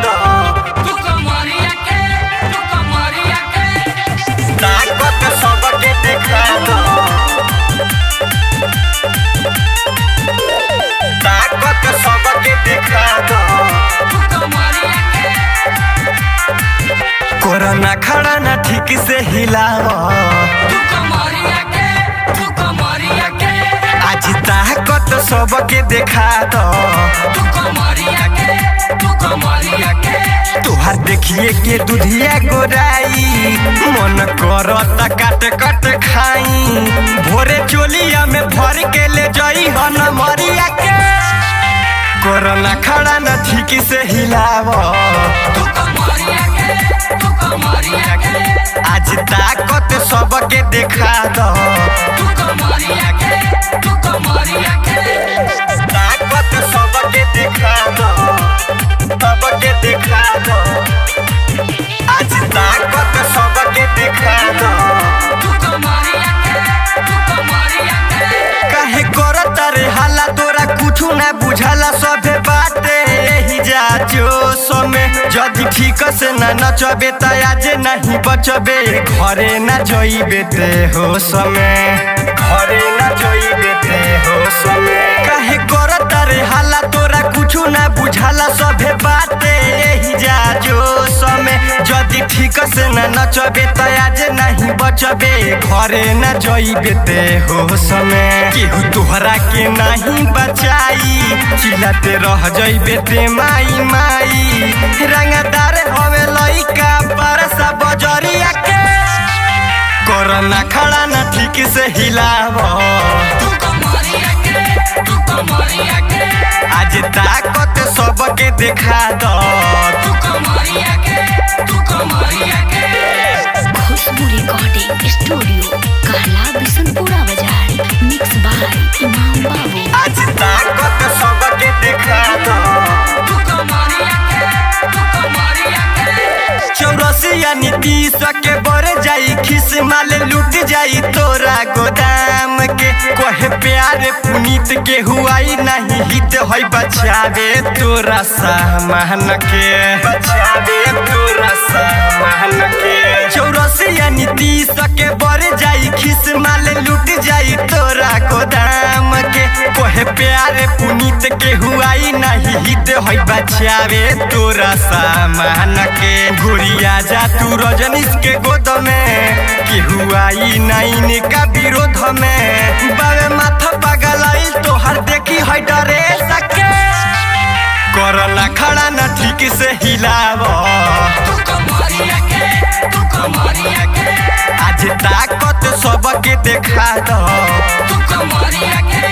दो तू कमरिया के ताकत सबके दिखा दो ताकत सबके दिखा दो तू कमरिया कोरोना खड़ा ना ठीक से हिलाओ तू कमरिया के आज ताकत सबके दिखा दो तू कमरिया के तुहार देखिए के दुधिया गोराई मन करता काट काट खाई भोरे चोलिया में भर के ले जाई हन मरिया के कोरोना खड़ा न ठीक से हिलावो तू कमरिया के आज ताकत सबके दिखा दो तू कमरिया के ताकत सबके दिखा दो सबके दिखा दो आज ताकत सबके दिखा दो तू कमरिया के काहे करता रे हाला तोरा कुछु ना बुझाला सभे बाटे यही जा जो समय जदि ठीक से ना नचबे त आज नहीं बचबे घरे ना जइबे ते हो समय घरे ना जइबे ते हो समय काहे करता रे हाला तोरा कुछु ना बुझाला सभे बाटे यही जा जो समय जदि ठीक से ना नचबे त आज नहीं बचबे घरे ना जइबे ते हो समय केहू तोहरा के नहीं बचाई चिल्लाते रह जइबे ते माई माई रंगदार हवे लइका परसा बजरिया के कोरोना खड़ा ना ठीक से हिलावो तू कमरिया के आज ताकत सबके दिखा दो तू कमरिया के खुशबू रिकॉर्डिंग स्टूडियो कहला बिशनपुरा बाजार मिक्स बाय इमाम बाबू आज ताकत सबके दिखा दो तू कमरिया के चौरसिया नीतीश के बर जाई खिस माल लूट जाई तोरा गोदाम के कोहे प्यार पुनीत के हुआई नहीं हित होई बचावे तोरा सामान के बचावे तोरा सामान के चौरसिया नीतीश के बर जाई खिस माल लूट जाई तोरा गोदाम के कोहे प्यार पुनीत के हुआई नहीं हित होई बचावे तोरा सामान के गुड़िया जा तू रजनीश के गोद में कि हुआई नहीं का विरोध में बावे माथा पगलाई तोहर देखी है डरे सके कोरोना खड़ा न ठीक से हिलावो तू कमरिया के आज ताकत सबके दिखा दो तू कमरिया के